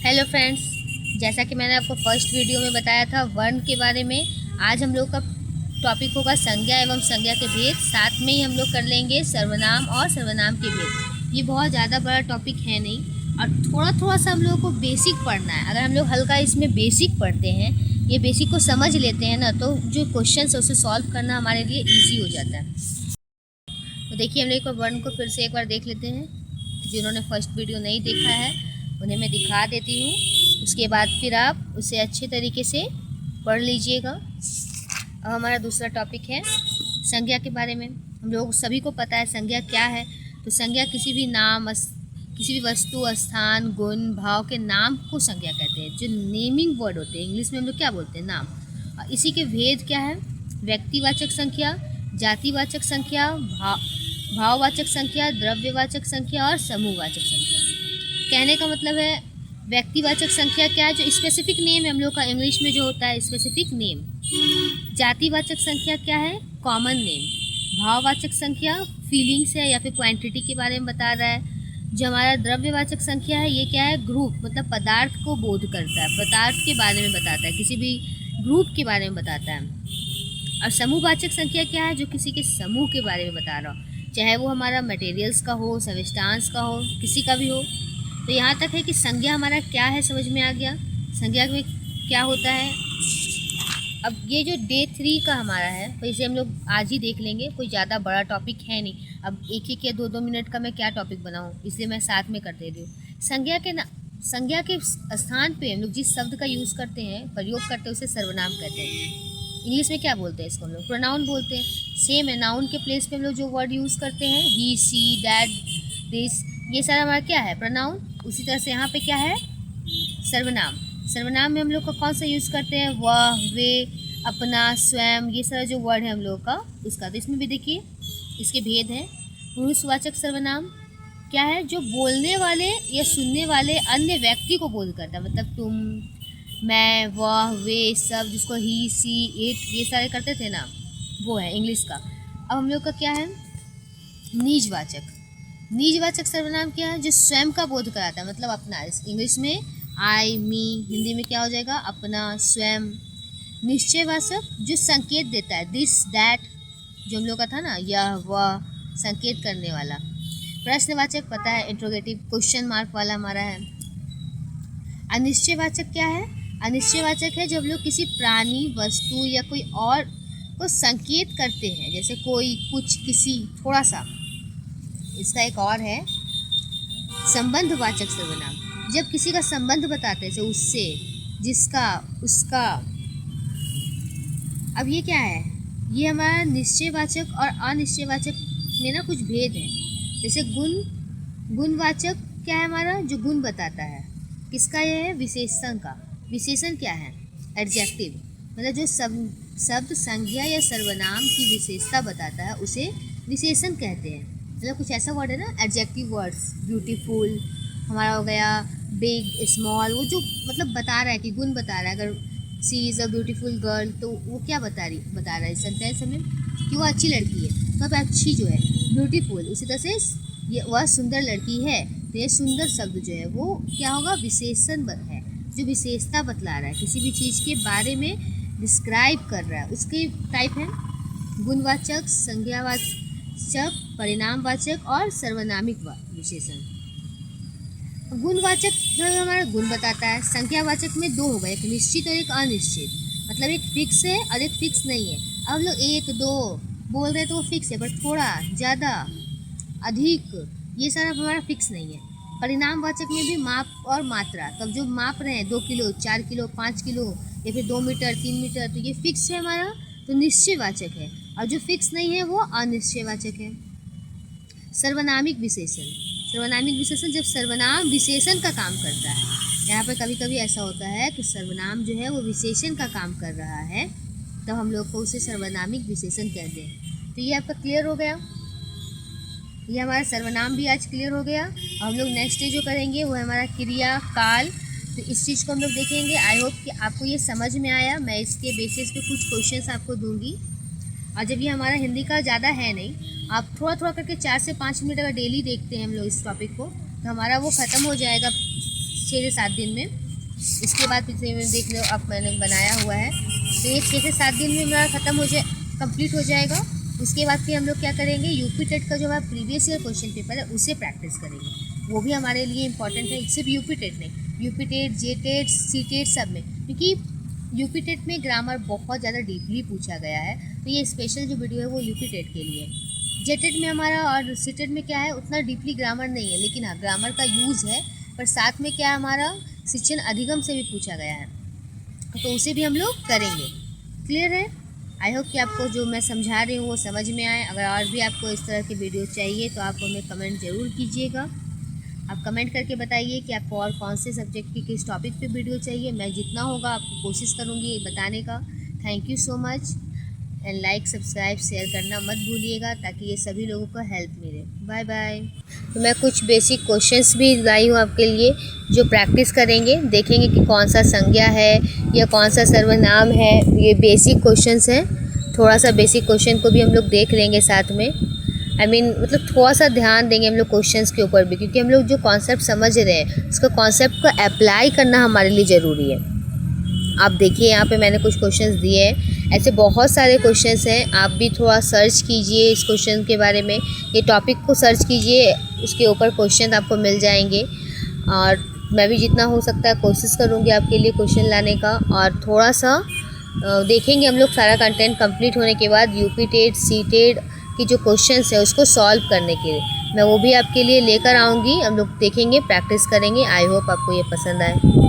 Hello friends, जैसा कि मैंने आपको फर्स्ट वीडियो में बताया था वर्ण के बारे में, आज हम लोग का टॉपिक होगा संज्ञा एवं संज्ञा के भेद। साथ में ही हम लोग कर लेंगे सर्वनाम और सर्वनाम के भेद। ये बहुत ज़्यादा बड़ा टॉपिक है नहीं और थोड़ा थोड़ा सा हम लोग को बेसिक पढ़ना है। अगर हम लोग हल्का इसमें बेसिक पढ़ते हैं, ये बेसिक को समझ लेते हैं ना, तो जो क्वेश्चन है उसे सॉल्व करना हमारे लिए ईजी हो जाता है। तो देखिए, हम लोग वर्ण को फिर से एक बार देख लेते हैं। जिन्होंने फर्स्ट वीडियो नहीं देखा है उन्हें मैं दिखा देती हूँ, उसके बाद फिर आप उसे अच्छे तरीके से पढ़ लीजिएगा। अब हमारा दूसरा टॉपिक है संज्ञा के बारे में। हम लोग सभी को पता है संज्ञा क्या है। तो संज्ञा किसी भी नाम, किसी भी वस्तु, स्थान, गुण, भाव के नाम को संज्ञा कहते हैं, जो नेमिंग वर्ड होते हैं। इंग्लिश में हम लोग क्या बोलते हैं? नाम। और इसी के भेद क्या है? व्यक्तिवाचक संख्या, जातिवाचक संख्या, भाववाचक संख्या, द्रव्यवाचक संख्या और समूहवाचक संख्या। कहने का मतलब है व्यक्तिवाचक संख्या क्या है? जो स्पेसिफिक नेम है हम लोग का, इंग्लिश में जो होता है स्पेसिफिक नेम। जातिवाचक संख्या क्या है? Common name. भाववाचक संख्या फीलिंग्स है या फिर क्वांटिटी के बारे में बता रहा है। जो हमारा द्रव्यवाचक संख्या है, ये क्या है? ग्रुप, मतलब पदार्थ को बोध करता है, पदार्थ के बारे में बताता है, किसी भी ग्रुप के बारे में बताता है। और समूहवाचक संख्या क्या है? जो किसी के समूह के बारे में बता रहा हो, चाहे वो हमारा मटेरियल्स का हो, सब्सटेंस का हो, किसी का भी हो। तो यहाँ तक है कि संज्ञा हमारा क्या है, समझ में आ गया। संज्ञा में क्या होता है। अब ये जो डे 3 का हमारा है, तो इसे हम लोग आज ही देख लेंगे। कोई ज़्यादा बड़ा टॉपिक है नहीं। अब एक एक या दो मिनट का मैं क्या टॉपिक बनाऊँ, इसलिए मैं साथ में कर दे रही हूँ। संज्ञा के स्थान पे हम लोग जिस शब्द का यूज़ करते हैं, प्रयोग करते हैं, उसे सर्वनाम कहते हैं। इंग्लिश में क्या बोलते हैं इसको? हम लोग प्रोनाउन बोलते हैं। सेम है, नाउन के प्लेस पे हम लोग जो वर्ड यूज़ करते हैं, ही, सी, डैट, दिस, ये सारा हमारा क्या है? प्रोनाउन। उसी तरह से यहाँ पे क्या है? सर्वनाम। सर्वनाम में हम लोग का कौन सा यूज़ करते हैं? वह, वे, अपना, स्वयं, ये सारा जो वर्ड है हम लोग का उसका। तो इसमें भी देखिए इसके भेद हैं। पुरुषवाचक सर्वनाम क्या है? जो बोलने वाले या सुनने वाले अन्य व्यक्ति को बोध करता है, मतलब तुम, मैं, वह, वे, सब, जिसको ही, सी, इट, ये सारे करते थे ना, वो है इंग्लिश का। अब हम लोग का क्या है? निजवाचक। निजवाचक सर्वनाम क्या है? जो स्वयं का बोध कराता है, मतलब अपना। इंग्लिश में आई, मी, हिंदी में क्या हो जाएगा? अपना, स्वयं। निश्चयवाचक जो संकेत देता है, दिस, दैट, जो हम लोग का था ना, यह, वह, संकेत करने वाला। प्रश्नवाचक पता है, इंट्रोगेटिव, क्वेश्चन मार्क वाला हमारा है। अनिश्चयवाचक क्या है? अनिश्चयवाचक है जब लोग किसी प्राणी, वस्तु या कोई और को संकेत करते हैं, जैसे कोई, कुछ, किसी, थोड़ा सा। इसका एक और है संबंधवाचक सर्वनाम। जब किसी का संबंध बताते हैं, जैसे उससे, जिसका, उसका। अब ये क्या है? ये हमारा निश्चयवाचक और अनिश्चयवाचक में ना कुछ भेद है। जैसे गुणवाचक क्या है हमारा? जो गुण बताता है। किसका ये है? विशेषण का। विशेषण क्या है? एडजेक्टिव, मतलब जो शब्द संज्ञा या सर्वनाम की विशेषता बताता है उसे विशेषण कहते हैं। मतलब कुछ ऐसा वर्ड है ना, एडजेक्टिव वर्ड्स, ब्यूटीफुल हमारा हो गया, बिग, स्मॉल, वो जो मतलब बता रहा है कि गुण बता रहा है। अगर सी इज़ अ ब्यूटीफुल गर्ल, तो वो क्या बता रहा है सेंटेंस हमें? कि वो अच्छी लड़की है। तो अब अच्छी जो है ब्यूटीफुल, उसी तरह से ये वह सुंदर लड़की है, तो ये सुंदर शब्द जो है वो क्या होगा? विशेषण है, जो विशेषता बतला रहा है, किसी भी चीज़ के बारे में डिस्क्राइब कर रहा है। उसके टाइप है गुणवाचक, संज्ञावाचक, परिणामवाचक और सर्वनामिक विशेषण। गुणवाचक जो है हमारा गुण बताता है। संख्यावाचक में दो हो गए, एक निश्चित और एक अनिश्चित। मतलब एक फिक्स है और एक फिक्स नहीं है। अब लोग 1, 2 बोल रहे हैं तो वो फिक्स है, पर थोड़ा, ज़्यादा, अधिक, ये सारा हमारा फिक्स नहीं है। परिणामवाचक में भी माप और मात्रा, तब जो माप रहे हैं 2 किलो, 4 किलो, 5 किलो या फिर 2 मीटर, 3 मीटर, तो ये फिक्स है हमारा, तो निश्चयवाचक है। और जो फिक्स नहीं है वो अनिश्चयवाचक है। सर्वनामिक विशेषण। सर्वनामिक विशेषण जब सर्वनाम विशेषण का काम करता है। यहाँ पर कभी कभी ऐसा होता है कि सर्वनाम जो है वो विशेषण का काम कर रहा है, तो हम लोग को उसे सर्वनामिक विशेषण कहते हैं। तो ये आपका क्लियर हो गया। ये हमारा सर्वनाम भी आज क्लियर हो गया। और हम लोग नेक्स्ट डे जो करेंगे वो है हमारा क्रिया काल। तो इस चीज़ को हम लोग देखेंगे। आई होप कि आपको ये समझ में आया। मैं इसके बेसिस पे कुछ क्वेश्चंस आपको दूंगी। और जब ये हमारा हिंदी का ज़्यादा है नहीं, आप थोड़ा थोड़ा करके 4 से 5 मिनट अगर डेली देखते हैं हम लोग इस टॉपिक को, तो हमारा वो ख़त्म हो जाएगा 6 से 7 दिन में। इसके बाद फिर से देख लो अब मैंने बनाया हुआ है, तो ये 6 से 7 दिन में मेरा ख़त्म हो जाए, कंप्लीट हो जाएगा। उसके बाद फिर हम लोग क्या करेंगे, यूपी टेट का जो हमारा प्रीवियस ईयर क्वेश्चन पेपर है उसे प्रैक्टिस करेंगे। वो भी हमारे लिए इंपॉर्टेंट है, सिर्फ यूपी टेट नहीं, यूपी टेट, जे टेट, सी टेट सब में, क्योंकि यूपी टेट में ग्रामर बहुत ज़्यादा डीपली पूछा गया है। तो ये स्पेशल जो वीडियो है वो यूपी टेट के लिए। जे टेट में हमारा और सी टेट में क्या है, उतना डीपली ग्रामर नहीं है, लेकिन हाँ ग्रामर का यूज़ है। पर साथ में क्या है, हमारा शिक्षण अधिगम से भी पूछा गया है, तो उसे भी हम लोग करेंगे। क्लियर है? आई होप कि आपको जो मैं समझा रही हूँ वो समझ में आए। अगर और भी आपको इस तरह की वीडियो चाहिए तो आप हमें कमेंट ज़रूर कीजिएगा। आप कमेंट करके बताइए कि आपको और कौन से सब्जेक्ट की किस टॉपिक पे वीडियो चाहिए। मैं जितना होगा आपको कोशिश करूँगी बताने का। Thank you so much and like, subscribe, share करना मत भूलिएगा, ताकि ये सभी लोगों को हेल्प मिले। Bye bye. तो मैं कुछ बेसिक क्वेश्चंस भी लाई हूँ आपके लिए, जो प्रैक्टिस करेंगे, देखेंगे कि कौन सा संज्ञा है या कौन सा सर्वनाम है। ये बेसिक क्वेश्चंस हैं, थोड़ा सा बेसिक क्वेश्चन को भी हम लोग देख लेंगे साथ में। मतलब थोड़ा सा ध्यान देंगे हम लोग क्वेश्चंस के ऊपर भी, क्योंकि हम लोग जो कॉन्सेप्ट समझ रहे हैं उसका कॉन्सेप्ट को अप्लाई करना हमारे लिए ज़रूरी है। आप देखिए यहाँ पे मैंने कुछ क्वेश्चंस दिए हैं, ऐसे बहुत सारे क्वेश्चंस हैं। आप भी थोड़ा सर्च कीजिए इस क्वेश्चन के बारे में, ये टॉपिक को सर्च कीजिए, उसके ऊपर क्वेश्चन आपको मिल जाएंगे। और मैं भी जितना हो सकता है कोशिश करूँगी आपके लिए क्वेश्चन लाने का। और थोड़ा सा देखेंगे हम लोग सारा कंटेंट कंप्लीट होने के बाद यूपी टेट, सी टेट की जो क्वेश्चंस है उसको सॉल्व करने के लिए मैं वो भी आपके लिए लेकर आऊँगी। हम लोग देखेंगे, प्रैक्टिस करेंगे। आई होप आपको ये पसंद आए।